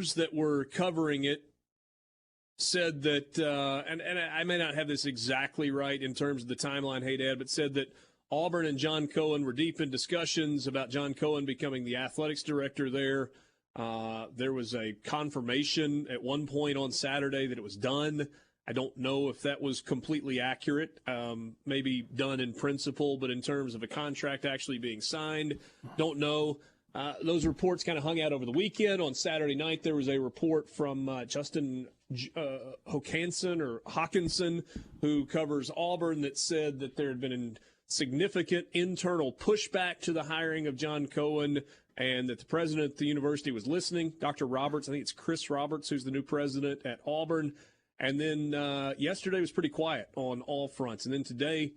reporters that were covering it said that, and I may not have this exactly right in terms of the timeline, hey, Dad, but said that Auburn and John Cohen were deep in discussions about John Cohen becoming the athletics director there. There was a confirmation at one point on Saturday that it was done. I don't know if that was completely accurate, maybe done in principle, but in terms of a contract actually being signed, don't know. Those reports kind of hung out over the weekend. On Saturday night, there was a report from Justin Hawkinson, who covers Auburn, that said that there had been significant internal pushback to the hiring of John Cohen and that the president at the university was listening. Dr. Roberts, I think it's Chris Roberts, who's the new president at Auburn. And then yesterday was pretty quiet on all fronts. And then today,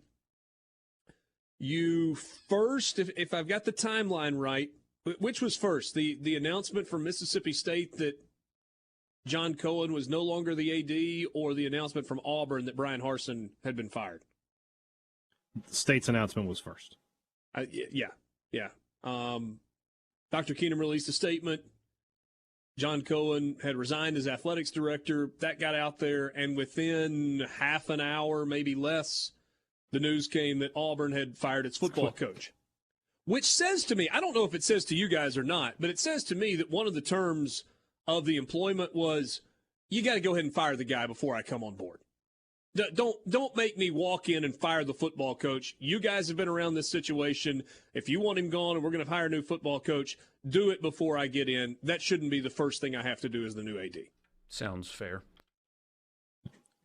you first, if I've got the timeline right, which was first? The announcement from Mississippi State that John Cohen was no longer the AD, or the announcement from Auburn that Brian Harsin had been fired? The State's announcement was first. Yeah. Dr. Keenum released a statement. John Cohen had resigned as athletics director. That got out there, and within half an hour, maybe less, the news came that Auburn had fired its football coach. Which says to me, I don't know if it says to you guys or not, but it says to me that one of the terms of the employment was, you got to go ahead and fire the guy before I come on board. Don't make me walk in and fire the football coach. You guys have been around this situation. If you want him gone and we're going to hire a new football coach, do it before I get in. That shouldn't be the first thing I have to do as the new AD. Sounds fair.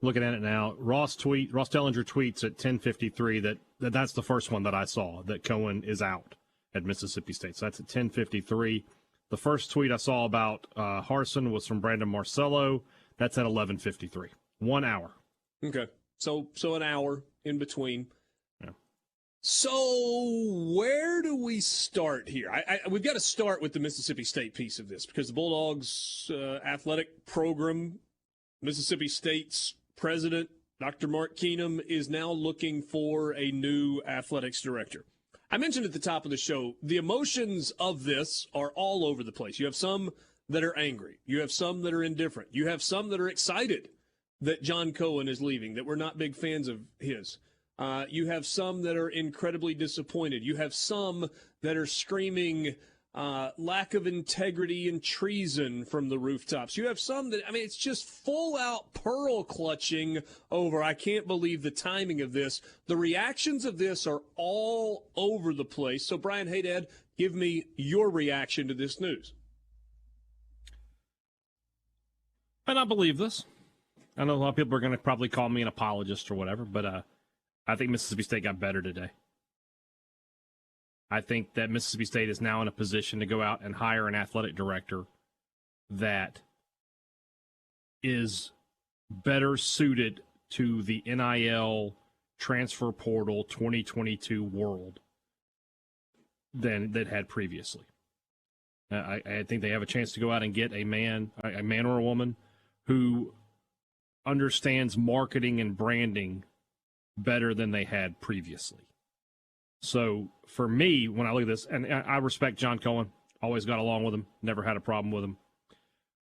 Looking at it now, Ross Dellinger tweets at 10:53 that's the first one that I saw, that Cohen is out at Mississippi State. So that's at 10:53. The first tweet I saw about Harsin was from Brandon Marcello. That's at 11:53. 1 hour. Okay. So an hour in between. Yeah. So where do we start here? We've got to start with the Mississippi State piece of this, because the Bulldogs athletic program, Mississippi State's president, Dr. Mark Keenum, is now looking for a new athletics director. I mentioned at the top of the show, the emotions of this are all over the place. You have some that are angry. You have some that are indifferent. You have some that are excited that John Cohen is leaving, that we're not big fans of his. You have some that are incredibly disappointed. You have some that are screaming lack of integrity and treason from the rooftops. You have some that, it's just full-out pearl clutching over, I can't believe the timing of this. The reactions of this are all over the place. So, Brian Haydad, give me your reaction to this news. And I believe this. I know a lot of people are going to probably call me an apologist or whatever, but I think Mississippi State got better today. I think that Mississippi State is now in a position to go out and hire an athletic director that is better suited to the NIL transfer portal 2022 world than that had previously. I think they have a chance to go out and get a man or a woman who understands marketing and branding better than they had previously. So for me, when I look at this, and I respect John Cohen, always got along with him, never had a problem with him.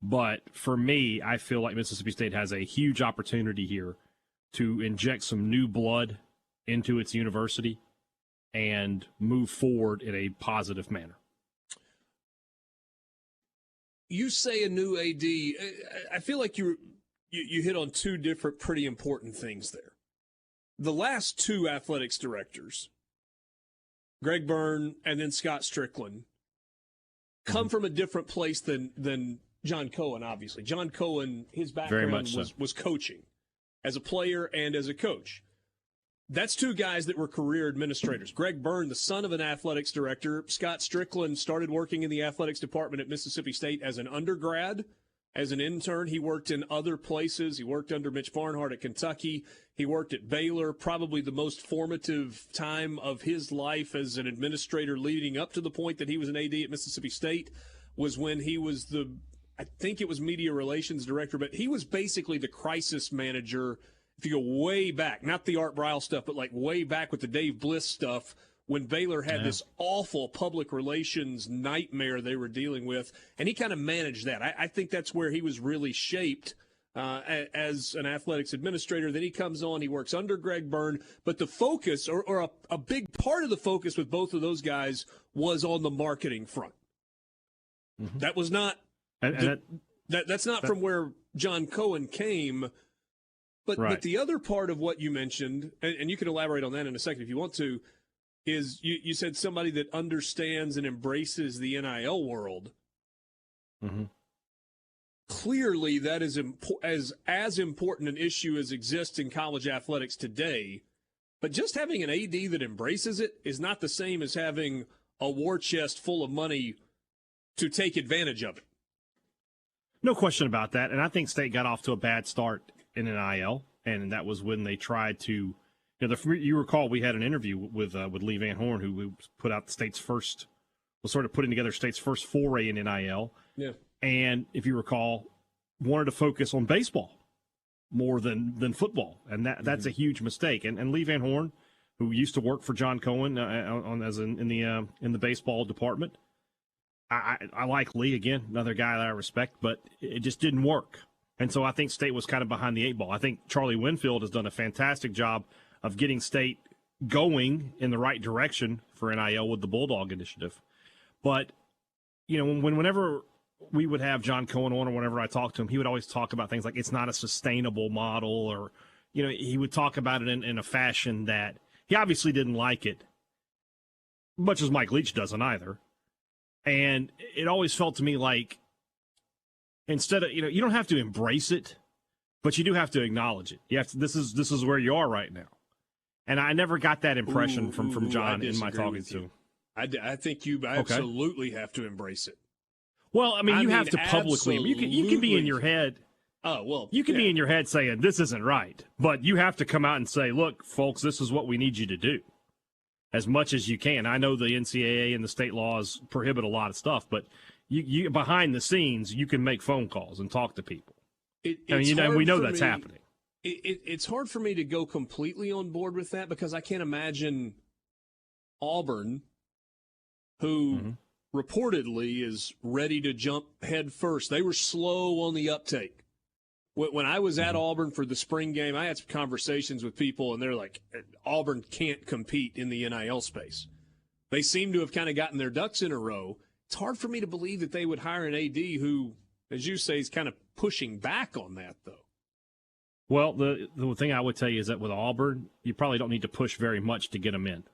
But for me, I feel like Mississippi State has a huge opportunity here to inject some new blood into its university and move forward in a positive manner. You say a new AD. I feel like you hit on two different pretty important things there. The last two athletics directors, Greg Byrne and then Scott Strickland, come from a different place than John Cohen, obviously. John Cohen, his background was coaching as a player and as a coach. That's two guys that were career administrators. Greg Byrne, the son of an athletics director. Scott Strickland started working in the athletics department at Mississippi State as an undergrad. As an intern, he worked in other places. He worked under Mitch Barnhart at Kentucky. He worked at Baylor. Probably the most formative time of his life as an administrator leading up to the point that he was an AD at Mississippi State was when he was I think it was media relations director, but he was basically the crisis manager. If you go way back, not the Art Briles stuff, but like way back with the Dave Bliss stuff, when Baylor had this awful public relations nightmare they were dealing with, and he kind of managed that. I think that's where he was really shaped as an athletics administrator. Then he comes on, he works under Greg Byrne, but the focus, or a big part of the focus with both of those guys was on the marketing front. Mm-hmm. That was not that's not from where John Cohen came, but the other part of what you mentioned, and you can elaborate on that in a second if you want to, is you said somebody that understands and embraces the NIL world. Mm-hmm. Clearly, that is as important an issue as exists in college athletics today. But just having an AD that embraces it is not the same as having a war chest full of money to take advantage of it. No question about that. And I think State got off to a bad start in NIL, and that was when they tried to. You recall we had an interview with Lee Van Horn, who put out was sort of putting together State's first foray in NIL. Yeah. And if you recall, wanted to focus on baseball more than football, and that's a huge mistake. And Lee Van Horn, who used to work for John Cohen in the baseball department, I like Lee, again, another guy that I respect, but it just didn't work. And so I think State was kind of behind the eight ball. I think Charlie Winfield has done a fantastic job of getting State going in the right direction for NIL with the Bulldog Initiative. But, whenever we would have John Cohen on, or whenever I talked to him, he would always talk about things like it's not a sustainable model, or, he would talk about it in a fashion that he obviously didn't like it, much as Mike Leach doesn't either. And it always felt to me like instead of, you don't have to embrace it, but you do have to acknowledge it. You have to, this is where you are right now. And I never got that impression from John in my talking to him. I think you absolutely have to embrace it. Well, I mean, you have to publicly. You can be in your head. Oh, well. You can be in your head saying, this isn't right. But you have to come out and say, look, folks, this is what we need you to do. As much as you can. I know the NCAA and the state laws prohibit a lot of stuff, but you behind the scenes, you can make phone calls and talk to people. We know that's happening. It's hard for me to go completely on board with that because I can't imagine Auburn, who reportedly is ready to jump head first. They were slow on the uptake. When I was at Auburn for the spring game, I had some conversations with people, and they're like, Auburn can't compete in the NIL space. They seem to have kind of gotten their ducks in a row. It's hard for me to believe that they would hire an AD who, as you say, is kind of pushing back on that, though. Well, the thing I would tell you is that with Auburn, you probably don't need to push very much to get them in.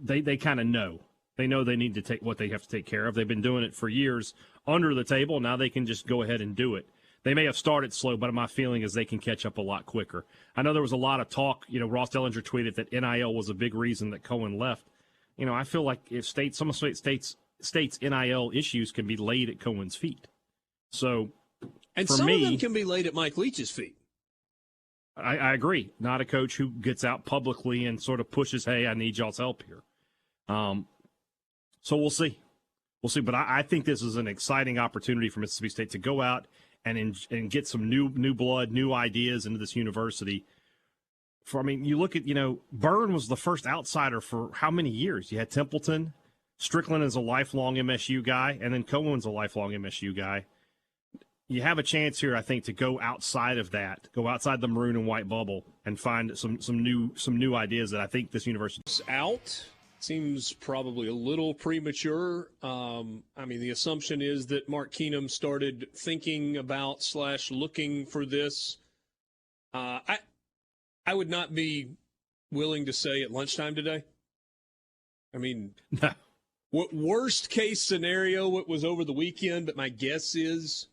They kind of know. They know they need to take what they have to take care of. They've been doing it for years under the table. Now they can just go ahead and do it. They may have started slow, but my feeling is they can catch up a lot quicker. I know there was a lot of talk. Ross Dellinger tweeted that NIL was a big reason that Cohen left. I feel like if some of states' NIL issues can be laid at Cohen's feet. So, and some of them can be laid at Mike Leach's feet. I agree. Not a coach who gets out publicly and sort of pushes, hey, I need y'all's help here. So we'll see. We'll see. But I think this is an exciting opportunity for Mississippi State to go out and get some new blood, new ideas into this university. You look at, Byrne was the first outsider for how many years? You had Templeton. Strickland is a lifelong MSU guy, and then Cohen's a lifelong MSU guy. You have a chance here, I think, to go outside of that, go outside the maroon and white bubble, and find some new ideas that I think this university out. Seems probably a little premature. The assumption is that Mark Keenum started thinking about / looking for this. I would not be willing to say at lunchtime today. What worst case scenario? What was over the weekend? But my guess is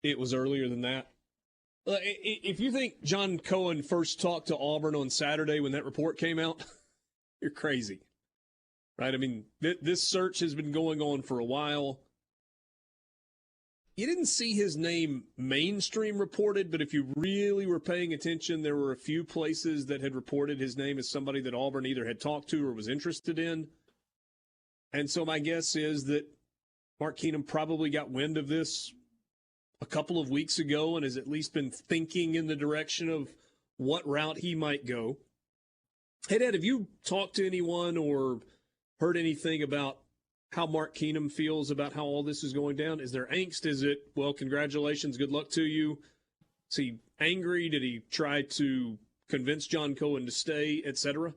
it was earlier than that. If you think John Cohen first talked to Auburn on Saturday when that report came out, you're crazy, right? This search has been going on for a while. You didn't see his name mainstream reported, but if you really were paying attention, there were a few places that had reported his name as somebody that Auburn either had talked to or was interested in. And so my guess is that Mark Keenum probably got wind of this a couple of weeks ago and has at least been thinking in the direction of what route he might go. Hey, Dad, have you talked to anyone or heard anything about how Mark Keenum feels about how all this is going down? Is there angst? Is it, well, congratulations, good luck to you? Is he angry? Did he try to convince John Cohen to stay, etc.?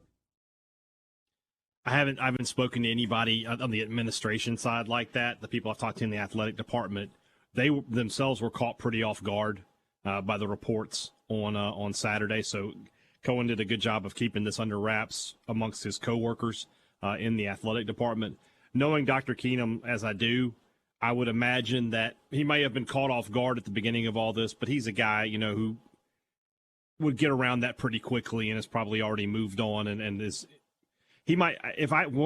I haven't spoken to anybody on the administration side like that. The people I've talked to in the athletic department, they themselves were caught pretty off guard by the reports on Saturday. So Cohen did a good job of keeping this under wraps amongst his coworkers in the athletic department. Knowing Dr. Keenum as I do, I would imagine that he may have been caught off guard at the beginning of all this, but he's a guy, who would get around that pretty quickly and has probably already moved on and is. He might,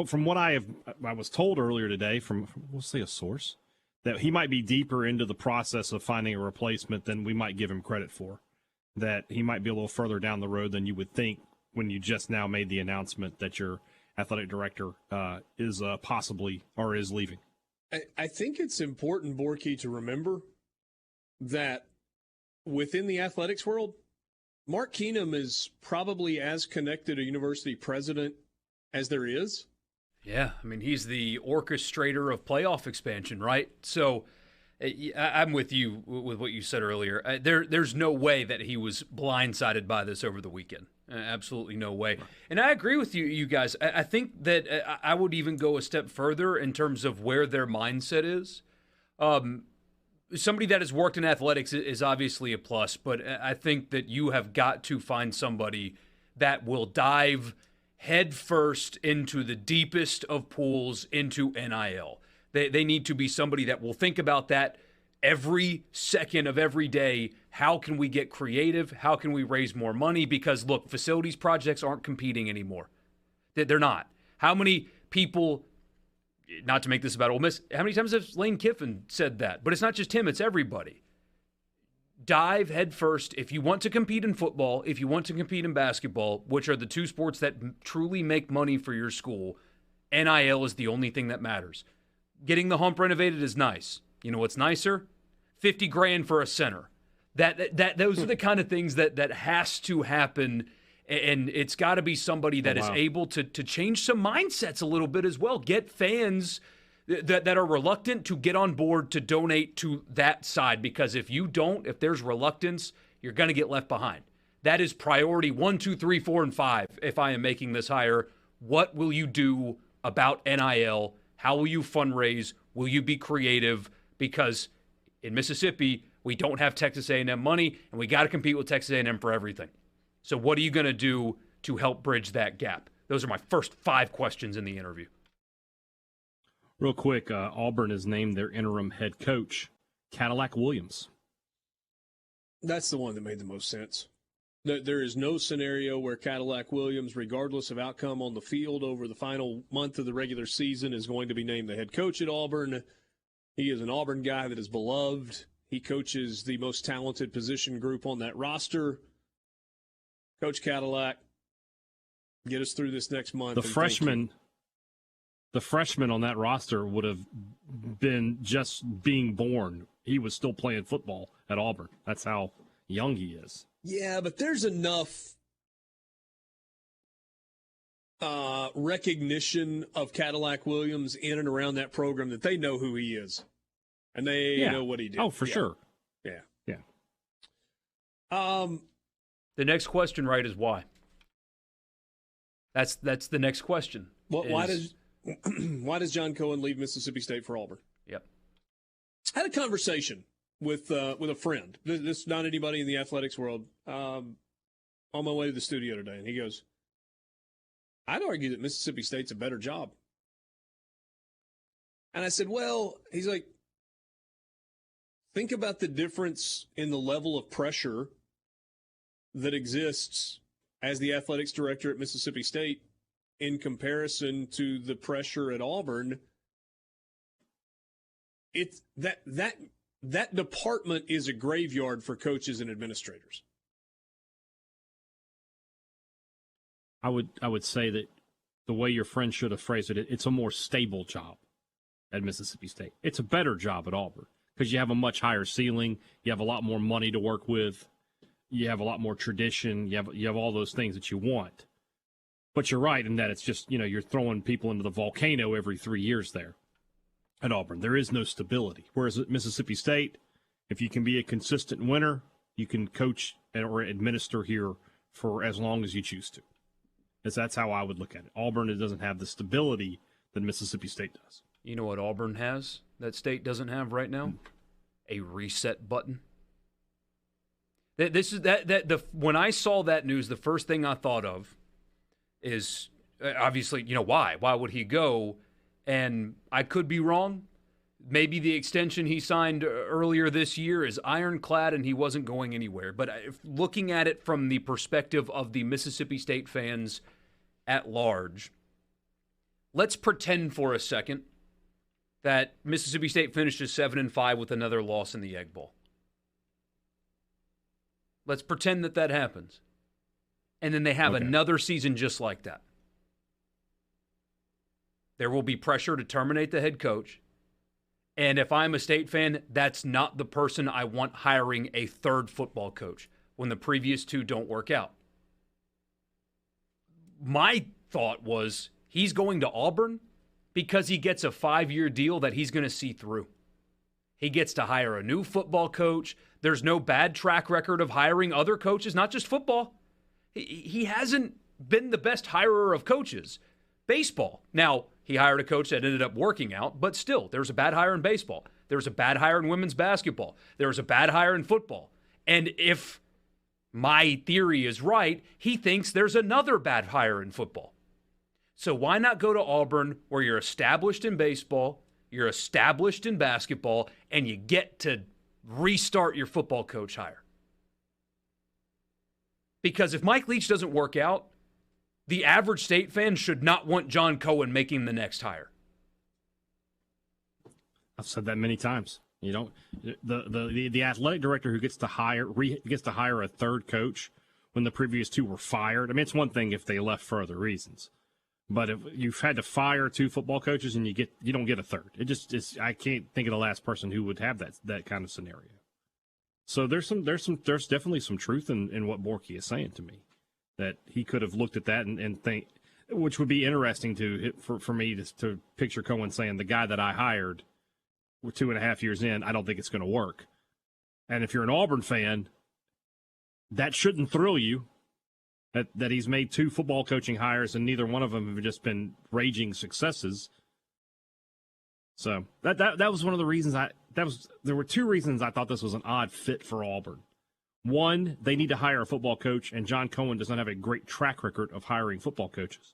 from what I was told earlier today from we'll say a source, that he might be deeper into the process of finding a replacement than we might give him credit for. That he might be a little further down the road than you would think when you just now made the announcement that your athletic director is possibly or is leaving. I think it's important, Borky, to remember that within the athletics world, Mark Keenum is probably as connected a university president as there is. Yeah, I mean, he's the orchestrator of playoff expansion, right? So I'm with you with what you said earlier. There's no way that he was blindsided by this over the weekend. Absolutely no way. And I agree with you guys. I think that I would even go a step further in terms of where their mindset is. Somebody that has worked in athletics is obviously a plus, but I think that you have got to find somebody that will dive head first into the deepest of pools into NIL. They need to be somebody that will think about that every second of every day. How can we get creative? How can we raise more money? Because, look, facilities projects aren't competing anymore. They're not. How many people, not to make this about Ole Miss, how many times has Lane Kiffin said that? But it's not just him, it's everybody. Dive head first. If you want to compete in football, if you want to compete in basketball, which are the two sports that truly make money for your school, NIL is the only thing that matters. Getting the hump renovated is nice. You know what's nicer? $50,000 for a center. Those are the kind of things that has to happen, and it's got to be somebody that is able to change some mindsets a little bit as well. Get fans that are reluctant to get on board to donate to that side, because if there's reluctance, you're going to get left behind. That is priority 1, 2, 3, 4, and 5. If I am making this hire, what will you do about NIL? How will you fundraise? Will you be creative? Because in Mississippi, we don't have Texas A&M money, and we got to compete with Texas A&M for everything. So what are you going to do to help bridge that gap? Those are my first 5 questions in the interview. Real quick, Auburn has named their interim head coach Cadillac Williams. That's the one that made the most sense. There is no scenario where Cadillac Williams, regardless of outcome on the field over the final month of the regular season, is going to be named the head coach at Auburn. He is an Auburn guy that is beloved. He coaches the most talented position group on that roster. Coach Cadillac, get us through this next month. The freshman on that roster would have been just being born. He was still playing football at Auburn. That's how young he is. Yeah, but there's enough recognition of Cadillac Williams in and around that program that they know who he is. And they know what he did. Oh, for sure. Yeah. The next question, right, is why? That's the next question. Why does John Cohen leave Mississippi State for Auburn? Yep. I had a conversation with a friend. This is not anybody in the athletics world. On my way to the studio today, and he goes, "I'd argue that Mississippi State's a better job." And I said, "Well," he's like, "think about the difference in the level of pressure that exists as the athletics director at Mississippi State in comparison to the pressure at Auburn. It's that department is a graveyard for coaches and administrators." I would say that the way your friend should have phrased it, it's a more stable job at Mississippi State. It's a better job at Auburn because you have a much higher ceiling. You have a lot more money to work with. You have a lot more tradition. You have all those things that you want. But you're right in that it's just, you're throwing people into the volcano every 3 years there at Auburn. There is no stability. Whereas at Mississippi State, if you can be a consistent winner, you can coach or administer here for as long as you choose to. That's how I would look at it. Auburn, it doesn't have the stability that Mississippi State does. You know what Auburn has that State doesn't have right now? A reset button. When I saw that news, the first thing I thought of is obviously, why? Why would he go? And I could be wrong. Maybe the extension he signed earlier this year is ironclad and he wasn't going anywhere. But looking at it from the perspective of the Mississippi State fans at large, let's pretend for a second that Mississippi State finishes 7-5 with another loss in the Egg Bowl. Let's pretend that happens. And then they have another season just like that. There will be pressure to terminate the head coach. And if I'm a State fan, that's not the person I want hiring a third football coach when the previous two don't work out. My thought was he's going to Auburn because he gets a 5-year deal that he's going to see through. He gets to hire a new football coach. There's no bad track record of hiring other coaches, not just football. He hasn't been the best hirer of coaches. Baseball. Now, he hired a coach that ended up working out, but still, there's a bad hire in baseball. There's a bad hire in women's basketball. There's a bad hire in football. And if my theory is right, he thinks there's another bad hire in football. So why not go to Auburn where you're established in baseball, you're established in basketball, and you get to restart your football coach hire? Because if Mike Leach doesn't work out, the average State fan should not want John Cohen making the next hire. I've said that many times. The athletic director who gets to hire a third coach when the previous two were fired. I mean, it's one thing if they left for other reasons, but if you've had to fire two football coaches and you don't get a third, I can't think of the last person who would have that kind of scenario. So there's definitely some truth in what Borky is saying to me, that he could have looked at that and think, which would be interesting for me to picture Cohen saying, the guy that I hired, we're 2.5 years in, I don't think it's going to work. And if you're an Auburn fan, that shouldn't thrill you, that he's made 2 football coaching hires and neither one of them have just been raging successes. So that was one of the reasons there were 2 reasons I thought this was an odd fit for Auburn. One, they need to hire a football coach, and John Cohen does not have a great track record of hiring football coaches.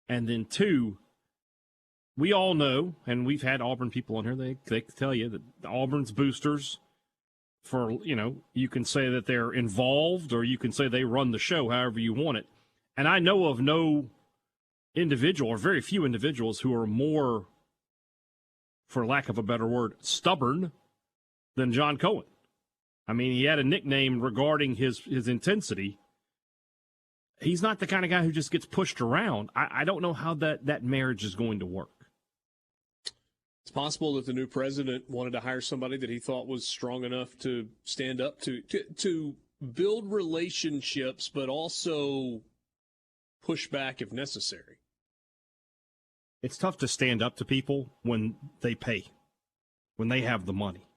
And then 2, we all know, and we've had Auburn people on here, they tell you that Auburn's boosters, you can say that they're involved or you can say they run the show however you want it. And I know of no individual or very few individuals who are more, for lack of a better word, stubborn than John Cohen. I mean, he had a nickname regarding his intensity. He's not the kind of guy who just gets pushed around. I don't know how that marriage is going to work. It's possible that the new president wanted to hire somebody that he thought was strong enough to stand up to build relationships, but also push back if necessary. It's tough to stand up to people when they pay, when they have the money.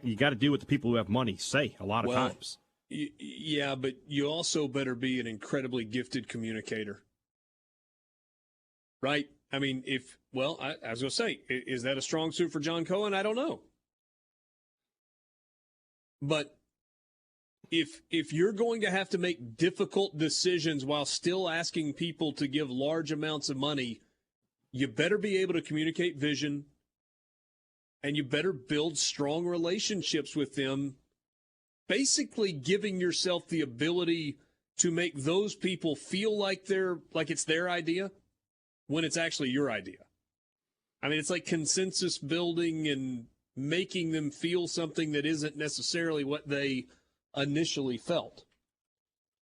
You got to do what the people who have money say a lot of times. Yeah, but you also better be an incredibly gifted communicator. Right? I mean, I was going to say, is that a strong suit for John Cohen? I don't know. But if you're going to have to make difficult decisions while still asking people to give large amounts of money, you better be able to communicate vision, and you better build strong relationships with them, basically giving yourself the ability to make those people feel like it's their idea when it's actually your idea. I mean, it's like consensus building and making them feel something that isn't necessarily what they initially felt.